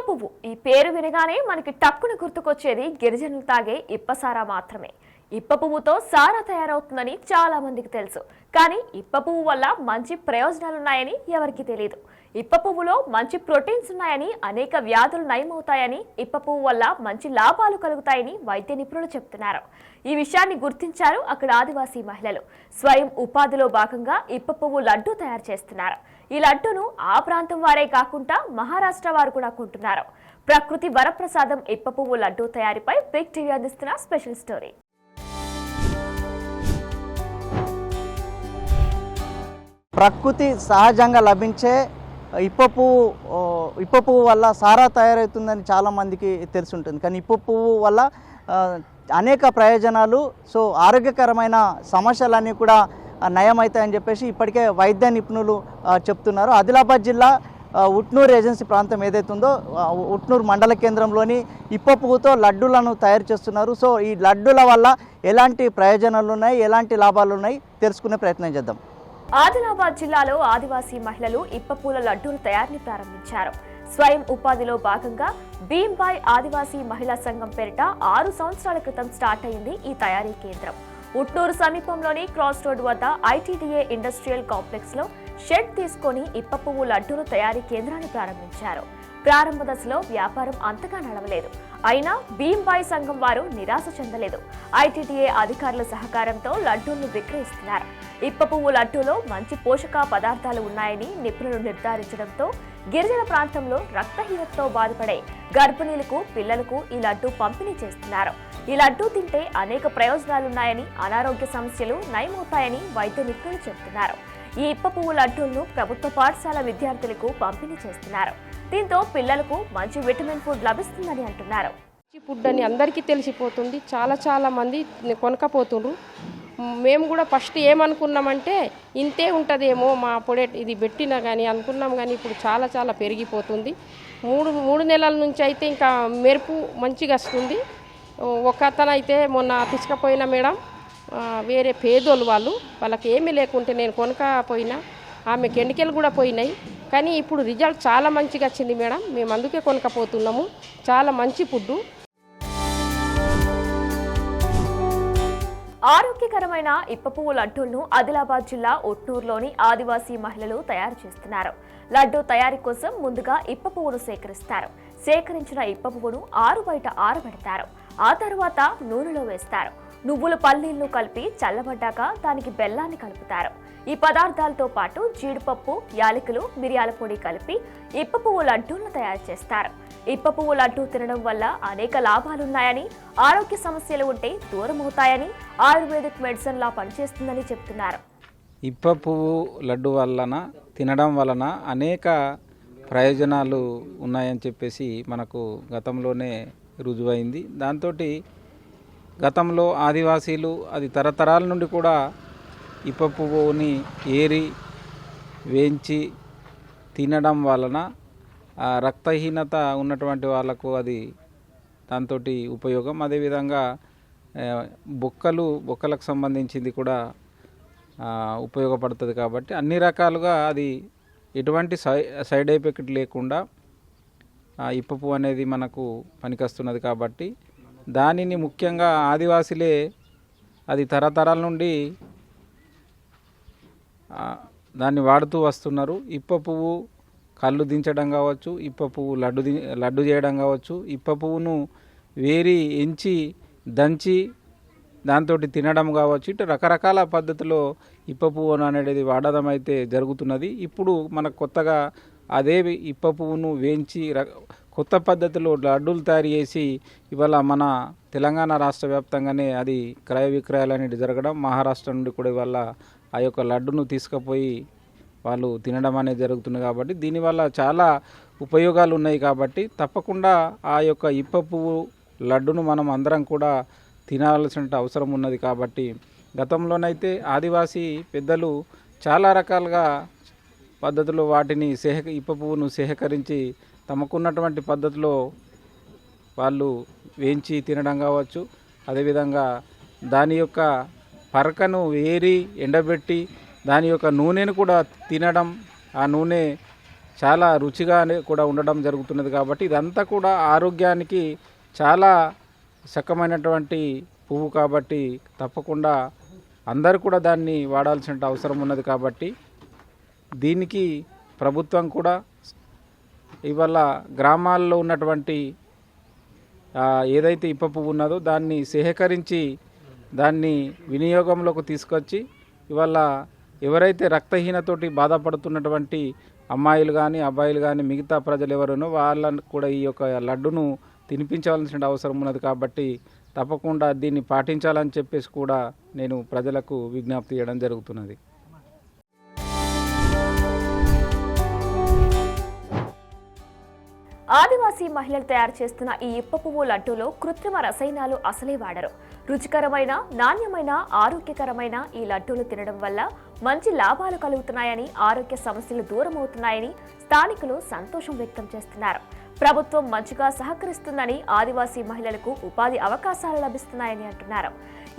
పువ్వు ఈ పేరు వినగానే మనకి టక్కున గుర్తుకొచ్చేది గిరిజనులు తాగే ఇప్పసారా మాత్రమే. ఇప్ప పువ్వుతో సారా తయారవుతుందని చాలా మందికి తెలుసు. కానీ ఇప్ప పువ్వు వల్ల మంచి ప్రయోజనాలున్నాయని ఎవరికి తెలియదు. ఇప్ప పువ్వులో మంచి ప్రోటీన్స్ ఉన్నాయని, అనేక వ్యాధులు నయమవుతాయని, ఇప్ప పువ్వు వల్ల మంచి లాభాలు కలుగుతాయని వైద్య నిపుణులు చెప్తున్నారు. ఈ విషయాన్ని గుర్తించారు అక్కడ ఆదివాసీ మహిళలు. స్వయం ఉపాధిలో భాగంగా ఇప్ప పువ్వు లడ్డు తయారు చేస్తున్నారు. ఈ లడ్డును ఆ ప్రాంతం వారే కాకుండా మహారాష్ట్ర వారు కూడా కొంటున్నారు. ప్రకృతి వరప్రసాదం ఇప్ప పువ్వు లడ్డు తయారీపై బిగ్ టీవీ అందిస్తున్న స్పెషల్ స్టోరీ. ప్రకృతి సహజంగా లభించే ఇప్ప పువ్వు వల్ల సారా తయారవుతుందని చాలామందికి తెలిసి ఉంటుంది. కానీ ఇప్ప పువ్వు వల్ల అనేక ప్రయోజనాలు, ఆరోగ్యకరమైన సమస్యలన్నీ కూడా నయమవుతాయని చెప్పేసి ఇప్పటికే వైద్య నిపుణులు చెప్తున్నారు. ఆదిలాబాద్ జిల్లా ఉట్నూరు ఏజెన్సీ ప్రాంతం ఏదైతే ఉందో, ఉట్నూరు మండల కేంద్రంలోని ఇప్ప పువ్వుతో లడ్డూలను తయారు చేస్తున్నారు. ఈ లడ్డూల వల్ల ఎలాంటి ప్రయోజనాలు ఉన్నాయి, ఎలాంటి లాభాలు ఉన్నాయి తెలుసుకునే ప్రయత్నం చేద్దాం. ఆదిలాబాద్ జిల్లాలో ఆదివాసీ మహిళలు ఇప్ప పూల లడ్డూల తయారీని ప్రారంభించారు. స్వయం ఉపాధిలో భాగంగా భీంబాయ్ ఆదివాసీ మహిళా సంఘం పేరిట 6 సంవత్సరాల క్రితం స్టార్ట్ అయింది ఈ తయారీ కేంద్రం. ఉట్నూరు సమీపంలోని క్రాస్ రోడ్ వద్ద ఐటీడీఏ ఇండస్ట్రియల్ కాంప్లెక్స్ లో షెడ్ తీసుకొని ఇప్ప పువ్వు లడ్డూల తయారీ కేంద్రాన్ని ప్రారంభించారు. ప్రారంభ దశలో వ్యాపారం అంతగా నడవలేదు. అయినా భీంబాయ్ సంఘం వారు నిరాశ చెందలేదు. ఐటీడీఏ అధికారుల సహకారంతో లడ్డూలను విక్రయిస్తున్నారు. ఇప్ప పువ్వు లడ్డూలో మంచి పోషక పదార్థాలు ఉన్నాయని నిపుణులు నిర్ధారించడంతో గిరిజన ప్రాంతంలో రక్తహీనతతో బాధపడే గర్భిణీలకు, పిల్లలకు ఈ లడ్డూ పంపిణీ చేస్తున్నారు. ఈ లడ్డూ తింటే అనేక ప్రయోజనాలున్నాయని, అనారోగ్య సమస్యలు నయమవుతాయని వైద్య నిపుణులు చెబుతున్నారు. ఈ ఇప్ప పువ్వు లడ్డూలను ప్రభుత్వ పాఠశాల విద్యార్థులకు పంపిణీ చేస్తున్నారు. దీంతో పిల్లలకు మంచి విటమిన్ ఫుడ్ లభిస్తుందని అంటున్నారు. ఫుడ్ అని అందరికీ తెలిసిపోతుంది. చాలా మంది కొనకపోతుండ్రు. మేము కూడా ఫస్ట్ ఏమనుకున్నామంటే ఇంతే ఉంటుందేమో మా పొడే ఇది పెట్టినా కానీ అనుకున్నాం. కానీ ఇప్పుడు చాలా పెరిగిపోతుంది. మూడు నెలల నుంచి అయితే ఇంకా మెరుపు మంచిగా వస్తుంది. ఒక అతను అయితే మొన్న తీసుకుపోయిన మేడం, వేరే పేదోళ్ళు వాళ్ళకి ఏమీ లేకుంటే నేను కొనకపోయినా, ఆమె కెండికెలు కూడా పోయినాయి. కానీ ఇప్పుడు రిజల్ట్ చాలా మంచిగా వచ్చింది మేడం. మేము అందుకే కొనకపోతున్నాము. చాలా మంచి ఫుడ్. ఆరోగ్యకరమైన ఇప్ప పువ్వు లడ్డూలను ఆదిలాబాద్ జిల్లా ఉట్నూరులోని ఆదివాసీ మహిళలు తయారు చేస్తున్నారు. లడ్డూ తయారీ కోసం ముందుగా ఇప్ప పువ్వును సేకరిస్తారు. సేకరించిన ఇప్ప పువ్వును బయట ఆరబెడతారు. ఆ తర్వాత నూనెలో వేస్తారు. నువ్వుల పల్లీలను కలిపి చల్లబడ్డాక దానికి బెల్లాన్ని కలుపుతారు. ఈ పదార్థాలతో పాటు జీడిపప్పు, యాలకులు, మిరియాల పొడి కలిపి ఇప్ప పువ్వు లడ్డూలను తయారు చేస్తారు. ఇప్ప పువ్వు లడ్డూ తినడం వల్ల అనేక లాభాలున్నాయని, ఆరోగ్య సమస్యలు ఉంటే దూరం అవుతాయని, ఆయుర్వేదిక్ మెడిసిన్ లా పనిచేస్తుందని చెప్తున్నారు. ఇప్ప పువ్వు లడ్డు వలన తినడం వలన అనేక ప్రయోజనాలు ఉన్నాయని చెప్పేసి మనకు గతంలోనే రుజువైంది. దాంతో గతంలో ఆదివాసీలు అది తరతరాల నుండి కూడా ఇప్ప పువ్వుని ఏరి వేయించి తినడం వలన రక్తహీనత ఉన్నటువంటి వాళ్ళకు అది దాంతో ఉపయోగం. అదేవిధంగా బొక్కలకు సంబంధించింది కూడా ఉపయోగపడుతుంది. కాబట్టి అన్ని రకాలుగా అది ఎటువంటి సైడ్ ఎఫెక్ట్ లేకుండా ఇప్ప పువ్వు అనేది మనకు పనికొస్తున్నది. కాబట్టి దానిని ముఖ్యంగా ఆదివాసీలే అది తరతరాల నుండి దాన్ని వాడుతూ వస్తున్నారు. ఇప్ప పువ్వు కళ్ళు దించడం కావచ్చు, ఇప్ప పువ్వు లడ్డు చేయడం కావచ్చు, ఇప్ప పువ్వును వేరి ఎంచి దంచి దాంతో తినడం కావచ్చు. ఇటు రకరకాల పద్ధతిలో ఇప్ప పువ్వును అనేది వాడడం అయితే జరుగుతున్నది. ఇప్పుడు మనకు కొత్తగా అదే ఇప్ప పువ్వును వేయించి కొత్త పద్ధతిలో లడ్డూలు తయారు చేసి ఇవాళ మన తెలంగాణ రాష్ట్ర వ్యాప్తంగానే అది క్రయ విక్రయాలు అనేది జరగడం, మహారాష్ట్ర నుండి కూడా ఇవాళ ఆ యొక్క లడ్డును తీసుకుపోయి వాళ్ళు తినడం అనేది జరుగుతుంది. కాబట్టి దీనివల్ల చాలా ఉపయోగాలు ఉన్నాయి. కాబట్టి తప్పకుండా ఆ యొక్క ఇప్ప పువ్వు లడ్డును మనం అందరం కూడా తినాల్సిన అవసరం ఉన్నది. కాబట్టి గతంలోనైతే ఆదివాసీ పెద్దలు చాలా రకాలుగా పద్ధతిలో వాటిని ఇప్ప పువ్వును సేకరించి తమకున్నటువంటి పద్ధతిలో వాళ్ళు వేయించి తినడం కావచ్చు. అదేవిధంగా దాని యొక్క పరకను ఏరి ఎండబెట్టి దాని యొక్క నూనెను కూడా తినడం, ఆ నూనె చాలా రుచిగా కూడా ఉండడం జరుగుతున్నది. కాబట్టి ఇదంతా కూడా ఆరోగ్యానికి చాలా చక్కమైనటువంటి పువ్వు కాబట్టి తప్పకుండా అందరూ కూడా దాన్ని వాడాల్సిన అవసరం ఉన్నది. కాబట్టి దీనికి ప్రభుత్వం కూడా ఇవాళ గ్రామాల్లో ఉన్నటువంటి ఏదైతే ఇప్ప పువ్వు ఉన్నదో దాన్ని సేకరించి దాన్ని వినియోగంలోకి తీసుకొచ్చి ఇవాళ ఎవరైతే రక్తహీనతోటి బాధపడుతున్నటువంటి అమ్మాయిలు కానీ అబ్బాయిలు కానీ మిగతా ప్రజలు ఎవరునో వాళ్ళను కూడా ఈ యొక్క లడ్డును తినిపించవలసిన అవసరం ఉన్నది. కాబట్టి తప్పకుండా దీన్ని పాటించాలని చెప్పేసి కూడా నేను ప్రజలకు విజ్ఞప్తి చేయడం జరుగుతున్నది. ఆదివాసీ మహిళలు తయారు చేస్తున్న ఈ ఇప్ప పువ్వు లడ్డూలో కృత్రిమ రసాయనాలు అసలే వాడరు. రుచికరమైన, నాణ్యమైన, ఆరోగ్యకరమైన ఈ లడ్డూలు తినడం వల్ల మంచి లాభాలు కలుగుతున్నాయని, ఆరోగ్య సమస్యలు దూరం అవుతున్నాయని స్థానికులు సంతోషం వ్యక్తం చేస్తున్నారు. ప్రభుత్వం మంచిగా సహకరిస్తుందని, ఆదివాసీ మహిళలకు ఉపాధి అవకాశాలు లభిస్తున్నాయని అంటున్నారు.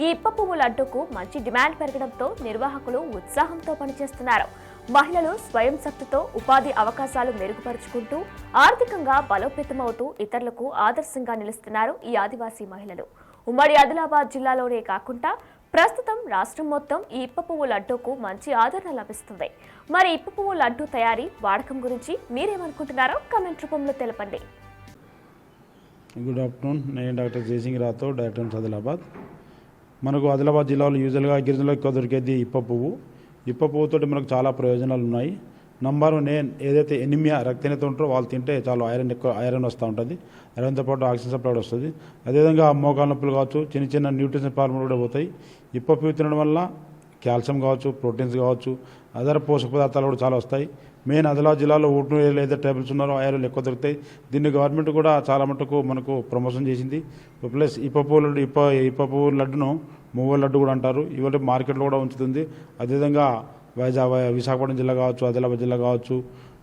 ఈ ఇప్ప పువ్వు లడ్డూకు మంచి డిమాండ్ పెరగడంతో నిర్వాహకులు ఉత్సాహంతో పనిచేస్తున్నారు. మహిళలు స్వయం శక్తితో ఉపాధి అవకాశాలు మెరుగుపరుచుకుంటూ ఆర్థికంగా బలోపేతమవుతూ ఇతరులకు ఆదర్శంగా నిలుస్తున్నారు ఈ ఆదివాసీ మహిళలు. ఉమ్మడి ఆదిలాబాద్ జిల్లాలోనే కాకుండా ప్రస్తుతం రాష్ట్రం మొత్తం ఈ ఇప్ప పువ్వు లడ్డూకు మంచి ఆదరణ లభిస్తుంది. మరి ఇప్ప పువ్వు లడ్డూ తయారీ, వాడకం గురించి మీరేమనుకుంటున్నారో కామెంట్ రూపంలో తెలపండి. Good afternoon. నేను డాక్టర్ జయసింగ్ రాథోడ్, డైరెక్టర్ ఆదిలాబాద్. మనకు ఆదిలాబాద్ జిల్లాలో యూజువల్గా గిరిజనులకు ఎక్కువ దొరికేది ఇప్ప పువ్వు. ఇప్ప పువ్వుతో మనకు చాలా ప్రయోజనాలు ఉన్నాయి. నంబర్ 1, ఏదైతే ఎనిమియా రక్తహీనత ఉంటారో వాళ్ళు తింటే చాలా ఐరన్ వస్తూ ఉంటుంది. ఐరన్తో పాటు ఆక్సిజన్ సప్లై వస్తుంది. అదేవిధంగా మోకాల నొప్పులు కావచ్చు, చిన్న చిన్న న్యూట్రిషన్ ప్రాబ్లమ్లు కూడా పోతాయి. ఇప్ప పువ్వు తినడం వల్ల కాల్షియం కావచ్చు, ప్రోటీన్స్ కావచ్చు, అదర్ పోషక పదార్థాలు కూడా చాలా వస్తాయి. మెయిన్ ఆదిలాబాద్ జిల్లాలో ఊటూరు ఏదైతే ట్రైబల్స్ ఉన్నారో ఐరన్లు ఎక్కువ దొరుకుతాయి. దీన్ని గవర్నమెంట్ కూడా చాలా మటుకు మనకు ప్రమోషన్ చేసింది. ప్లస్ ఇప్ప పువ్వు లడ్డును మువ్వ లడ్డు కూడా అంటారు. ఇవాళ మార్కెట్లో కూడా ఉంచుతుంది. అదేవిధంగా విశాఖపట్నం జిల్లా కావచ్చు, ఆదిలాబాద్ జిల్లా కావచ్చు,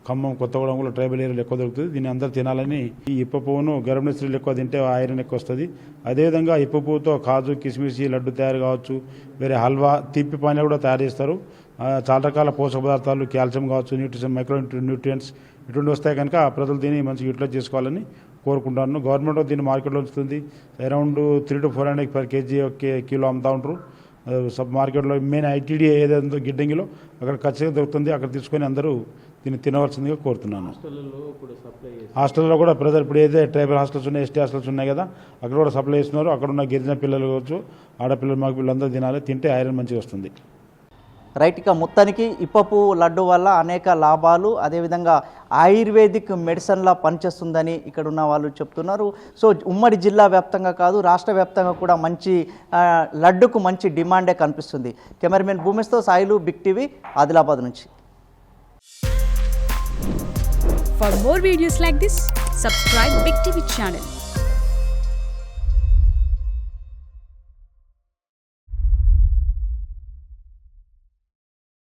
ఖమ్మం, కొత్తగూడెం కూడా ట్రైబల్ ఏరియాలో ఎక్కువ దొరుకుతుంది. దీన్ని అందరూ తినాలని ఈ ఇప్ప పువ్వును గర్భిణీ స్త్రీలు ఎక్కువ తింటే ఐరన్ ఎక్కువ వస్తుంది. అదేవిధంగా ఇప్ప పువ్వుతో కాజు, కిస్మిస్ లడ్డు తయారు కావచ్చు, వేరే హల్వా, తీపి పానీయాలు కూడా తయారు చేస్తారు. చాలా రకాల పోషక పదార్థాలు, కాల్షియం కావచ్చు, న్యూట్రిషన్, మైక్రో న్యూట్రియంట్స్ ఇటువంటి వస్తాయి. కనుక ప్రజలు దీన్ని మంచిగా యూటిలైజ్ చేసుకోవాలని కోరుకుంటాను. గవర్నమెంట్ దీన్ని మార్కెట్లో ఉంచుతుంది. Around 300 to 400 per kg kilo అమ్ముతూ ఉంటారు. సబ్ మార్కెట్లో మెయిన్ ఐటీడీ ఏదైతే గిడ్డంగిలో అక్కడ ఖచ్చితంగా దొరుకుతుంది. అక్కడ తీసుకొని అందరూ దీన్ని తినవలసిందిగా కోరుతున్నాను. హాస్టల్లో కూడా ప్రజలు ఇప్పుడు ఏదైతే ట్రైబల్ హాస్టల్స్ ఉన్నాయి, ఎస్టీ హాస్టల్స్ ఉన్నాయి కదా, అక్కడ కూడా సప్లై చేస్తున్నారు. అక్కడ ఉన్న గిరిజన పిల్లలు కావచ్చు, ఆడపిల్లలు, మగ పిల్లలు అందరూ తినాలి. తింటే ఐరన్ మంచిగా వస్తుంది. రైట్. ఇక మొత్తానికి ఇప్ప పువ్వు లడ్డు వల్ల అనేక లాభాలు, అదేవిధంగా ఆయుర్వేదిక్ మెడిసిన్లా పనిచేస్తుందని ఇక్కడ ఉన్న వాళ్ళు చెప్తున్నారు. సో ఉమ్మడి జిల్లా వ్యాప్తంగా కాదు, రాష్ట్ర వ్యాప్తంగా కూడా మంచి లడ్డుకు మంచి డిమాండే కనిపిస్తుంది. కెమెరామెన్ భూమేష్తో సాయిలు, బిగ్ టీవీ, ఆదిలాబాద్ నుంచి. For more videos like this, subscribe Big TV channel.